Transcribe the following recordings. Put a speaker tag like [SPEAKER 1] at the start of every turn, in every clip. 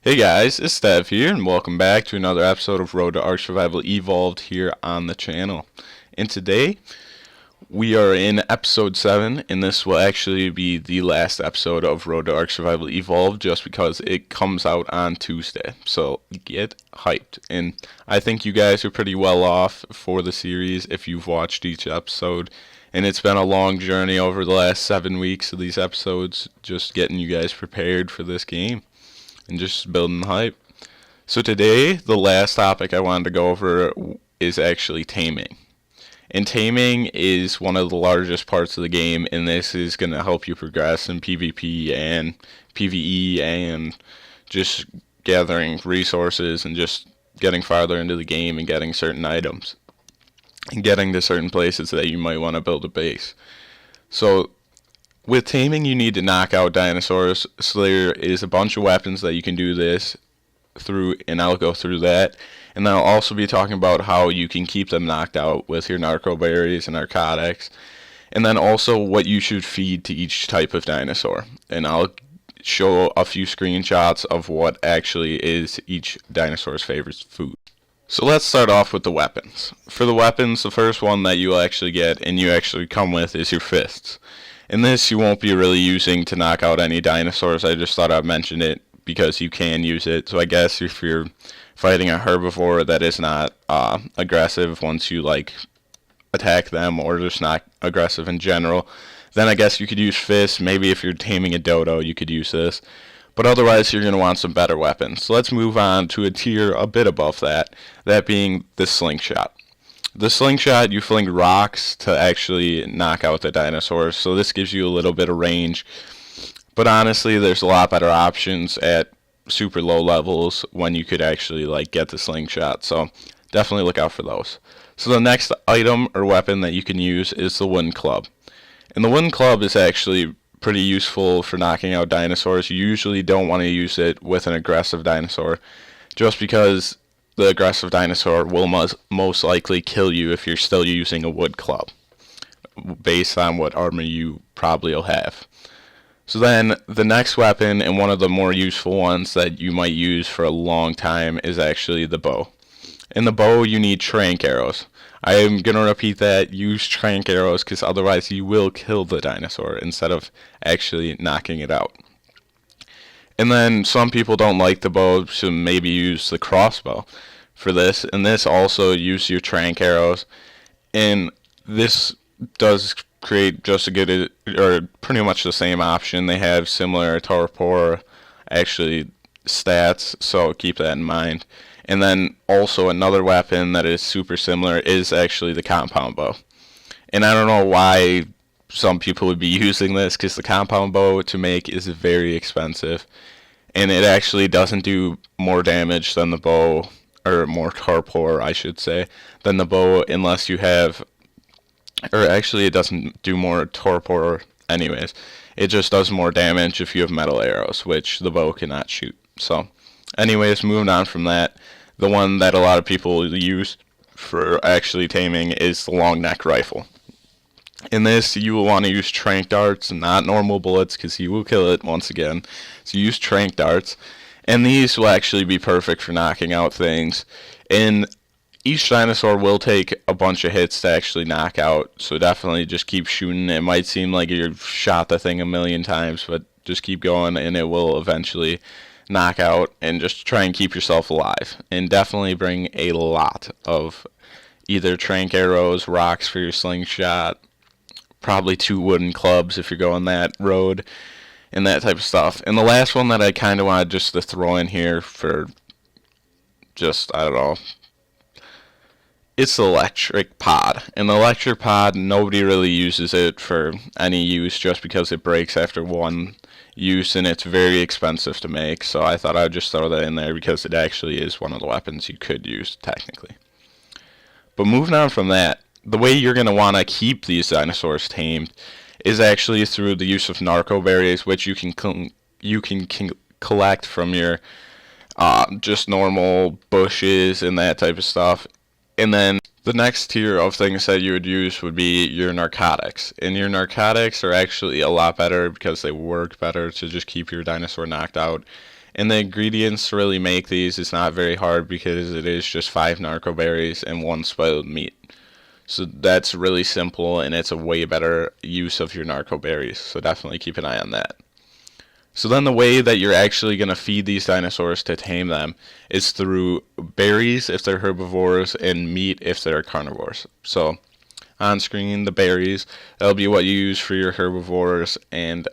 [SPEAKER 1] Hey guys, it's Dev here, and welcome back to another episode of Road to Ark Survival Evolved here on the channel. And today, we are in episode 7, and this will actually be the last episode of Road to Ark Survival Evolved just because it comes out on Tuesday. So get hyped. And I think you guys are pretty well off for the series if you've watched each episode. And it's been a long journey over the last 7 weeks of these episodes, just getting you guys prepared for this game and just building the hype. So today, the last topic I wanted to go over is actually taming. And taming is one of the largest parts of the game, and this is going to help you progress in PvP and PvE and just gathering resources and just getting farther into the game and getting certain items and getting to certain places that you might want to build a base. So with taming, you need to knock out dinosaurs, so there is a bunch of weapons that you can do this through, and I'll go through that. And then I'll also be talking about how you can keep them knocked out with your narco berries and narcotics, and then also what you should feed to each type of dinosaur. And I'll show a few screenshots of what actually is each dinosaur's favorite food. So let's start off with the weapons. For the weapons, the first one that you'll actually get and you actually come with is your fists. And this you won't be really using to knock out any dinosaurs. I just thought I'd mention it because you can use it. So I guess if you're fighting a herbivore that is not aggressive once you attack them, or just not aggressive in general, then I guess you could use fists. Maybe if you're taming a dodo, you could use this. But otherwise, you're going to want some better weapons. So let's move on to a tier a bit above that, that being the slingshot. The slingshot, you fling rocks to actually knock out the dinosaurs, so this gives you a little bit of range. But honestly, there's a lot better options at super low levels when you could actually get the slingshot, so definitely look out for those. So the next item or weapon that you can use is the wooden club. And the wooden club is actually pretty useful for knocking out dinosaurs. You usually don't want to use it with an aggressive dinosaur, just because the aggressive dinosaur will most likely kill you if you're still using a wood club, based on what armor you probably will have. So then the next weapon, and one of the more useful ones that you might use for a long time, is actually the bow. In the bow, you need trank arrows. I am going to repeat that: use trank arrows, because otherwise you will kill the dinosaur instead of actually knocking it out. And then some people don't like the bow, so maybe use the crossbow for this. And this also use your trank arrows. And this does create just a good, or pretty much the same option. They have similar torpor actually stats, so keep that in mind. And then also another weapon that is super similar is actually the compound bow. And I don't know why some people would be using this, because the compound bow to make is very expensive, and it actually doesn't do more damage than the bow, or more torpor I should say, than the bow, unless you have, or actually it doesn't do more torpor anyways, it just does more damage if you have metal arrows, which the bow cannot shoot. So anyways, moving on from that, the one that a lot of people use for actually taming is the Longneck Rifle. In this, you will want to use trank darts, not normal bullets, because you will kill it once again. So use trank darts, and these will actually be perfect for knocking out things. And each dinosaur will take a bunch of hits to actually knock out, so definitely just keep shooting. It might seem like you've shot the thing a million times, but just keep going, and it will eventually knock out. And just try and keep yourself alive. And definitely bring a lot of either trank arrows, rocks for your slingshot, probably 2 wooden clubs if you're going that road, and that type of stuff. And the last one that I kind of wanted just to throw in here for just, I don't know, it's the electric pod. And the electric pod, nobody really uses it for any use just because it breaks after one use, and it's very expensive to make. So I thought I'd just throw that in there because it actually is one of the weapons you could use technically. But moving on from that, the way you're going to want to keep these dinosaurs tamed is actually through the use of narco berries, which you can collect from your just normal bushes and that type of stuff. And then the next tier of things that you would use would be your narcotics. And your narcotics are actually a lot better because they work better to just keep your dinosaur knocked out. And the ingredients to really make these is not very hard because it is just 5 narco berries and 1 spoiled meat. So that's really simple, and it's a way better use of your narco berries. So definitely keep an eye on that. So then the way that you're actually going to feed these dinosaurs to tame them is through berries if they're herbivores and meat if they're carnivores. So on screen, the berries, that'll be what you use for your herbivores and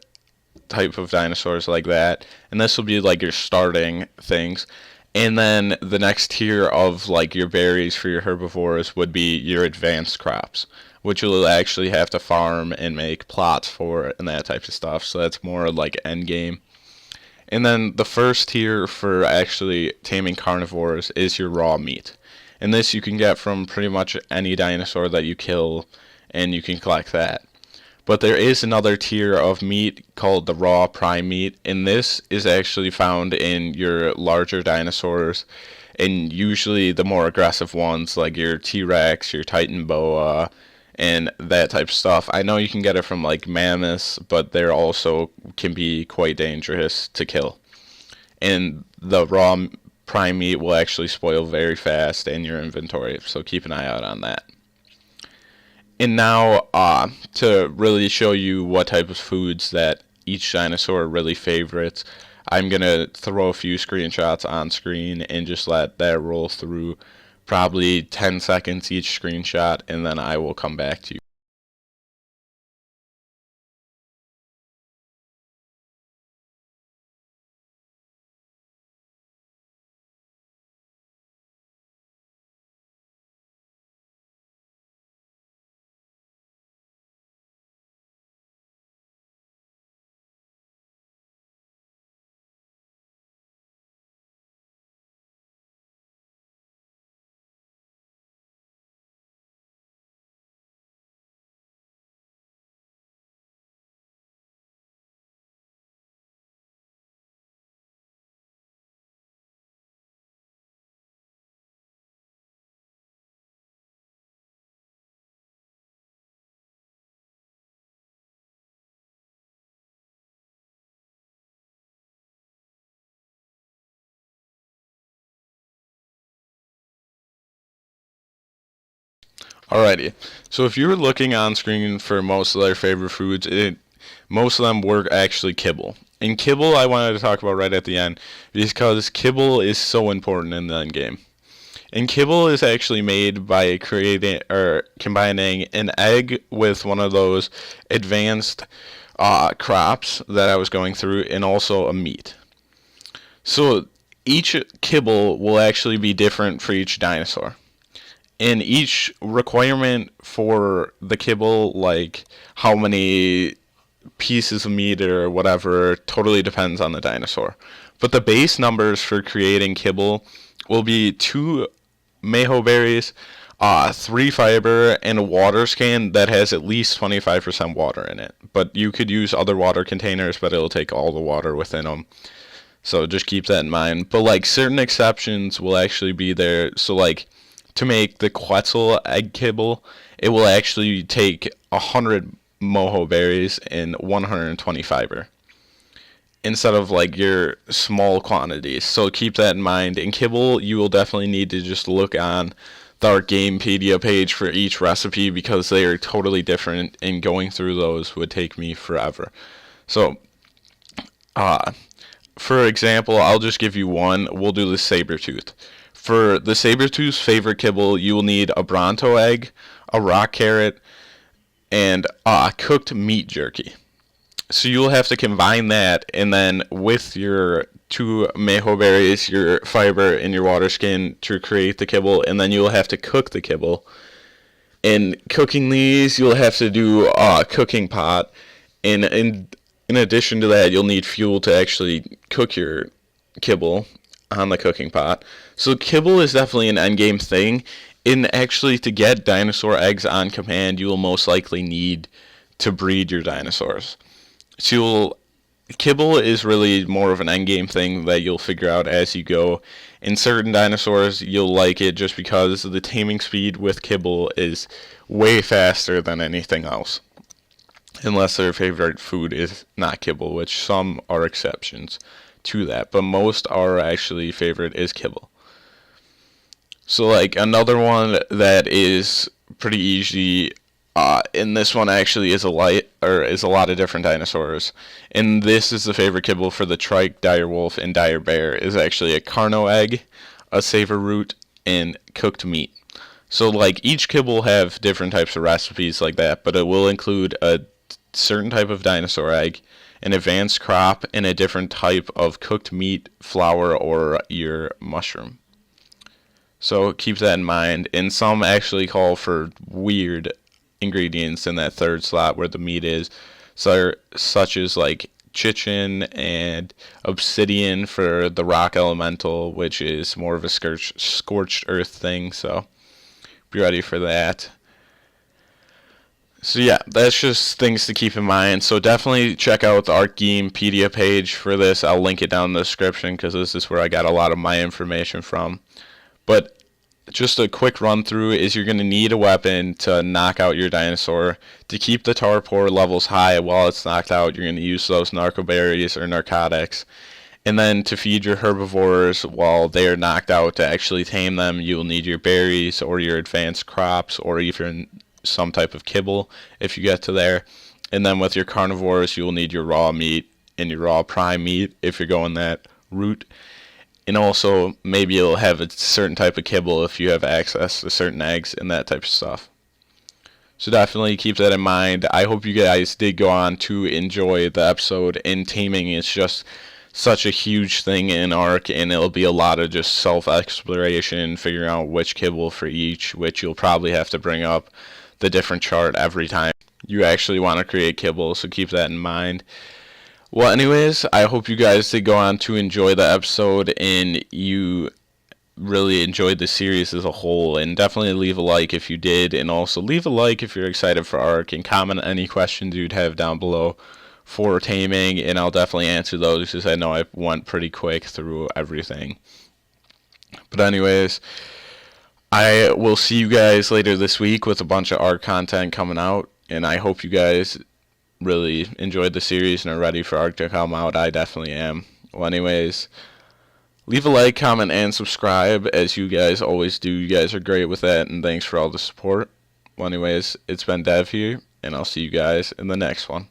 [SPEAKER 1] type of dinosaurs like that. And this will be like your starting things. And then the next tier of like your berries for your herbivores would be your advanced crops, which you'll actually have to farm and make plots for and that type of stuff. So that's more like end game. And then the first tier for actually taming carnivores is your raw meat. And this you can get from pretty much any dinosaur that you kill, and you can collect that. But there is another tier of meat called the raw prime meat, and this is actually found in your larger dinosaurs, and usually the more aggressive ones like your T-Rex, your Titan boa, and that type of stuff. I know you can get it from like mammoths, but they're also can be quite dangerous to kill. And the raw prime meat will actually spoil very fast in your inventory, so keep an eye out on that. And now, to really show you what type of foods that each dinosaur really favorites, I'm going to throw a few screenshots on screen and just let that roll through probably 10 seconds each screenshot, and then I will come back to you. Alrighty, so if you were looking on screen for most of their favorite foods, most of them were actually kibble. And kibble I wanted to talk about right at the end because kibble is so important in the end game. And kibble is actually made by creating or combining an egg with one of those advanced crops that I was going through, and also a meat. So each kibble will actually be different for each dinosaur. And each requirement for the kibble, like how many pieces of meat or whatever, totally depends on the dinosaur. But the base numbers for creating kibble will be 2 mejo berries, 3 fiber, and a water skin that has at least 25% water in it. But you could use other water containers, but it'll take all the water within them. So just keep that in mind. But like certain exceptions will actually be there. So like to make the Quetzal egg kibble, it will actually take 100 mojo berries and 120 fiber instead of like your small quantities. So keep that in mind. In kibble, you will definitely need to just look on the Gamepedia page for each recipe because they are totally different, and going through those would take me forever. So, for example, I'll just give you one. We'll do the saber-tooth. For the saber-tooth's favorite kibble, you will need a Bronto egg, a rock carrot, and cooked meat jerky. So you'll have to combine that, and then with your 2 mejo berries, your fiber, and your water skin to create the kibble, and then you'll have to cook the kibble. In cooking these, you'll have to do a cooking pot, and in addition to that, you'll need fuel to actually cook your kibble on the cooking pot. So kibble is definitely an endgame thing. And actually, to get dinosaur eggs on command, you will most likely need to breed your dinosaurs. So kibble is really more of an endgame thing that you'll figure out as you go. In certain dinosaurs, you'll like it just because the taming speed with kibble is way faster than anything else. Unless their favorite food is not kibble, which some are exceptions to that, but most our actually favorite is Kibble. So like another one that is pretty easy, and this one actually is a lot of different dinosaurs. And this is the favorite kibble for the trike, dire wolf, and dire bear, is actually a carno egg, a savor root, and cooked meat. So like each kibble will have different types of recipes like that, but it will include a certain type of dinosaur egg, an advanced crop, and a different type of cooked meat, flour, or your mushroom. So keep that in mind. And some actually call for weird ingredients in that third slot where the meat is, so such as like chichen and obsidian for the rock elemental, which is more of a scorched earth thing. So be ready for that. So yeah, that's just things to keep in mind. So definitely check out the ArcGamepedia page for this. I'll link it down in the description because this is where I got a lot of my information from. But just a quick run through is you're going to need a weapon to knock out your dinosaur. To keep the torpor levels high while it's knocked out, you're going to use those narco berries or narcotics. And then to feed your herbivores while they are knocked out, to actually tame them, you'll need your berries or your advanced crops or even some type of kibble if you get to there. And then with your carnivores, you'll need your raw meat and your raw prime meat if you're going that route. And also, maybe you'll have a certain type of kibble if you have access to certain eggs and that type of stuff. So definitely keep that in mind. I hope you guys did go on to enjoy the episode. And taming is just such a huge thing in Ark, and it'll be a lot of just self-exploration, figuring out which kibble for each, which you'll probably have to bring up the different chart every time you actually want to create kibble, so keep that in mind. Well, anyways, I hope you guys did go on to enjoy the episode and you really enjoyed the series as a whole. And definitely leave a like if you did. And also leave a like if you're excited for Ark. And comment any questions you'd have down below for taming. And I'll definitely answer those because I know I went pretty quick through everything. But anyways, I will see you guys later this week with a bunch of Ark content coming out. And I hope you guys really enjoyed the series and are ready for Ark to come out. I definitely am. Well, anyways, leave a like, comment, and subscribe as you guys always do. You guys are great with that, and thanks for all the support. Well, anyways, it's been Dev here, and I'll see you guys in the next one.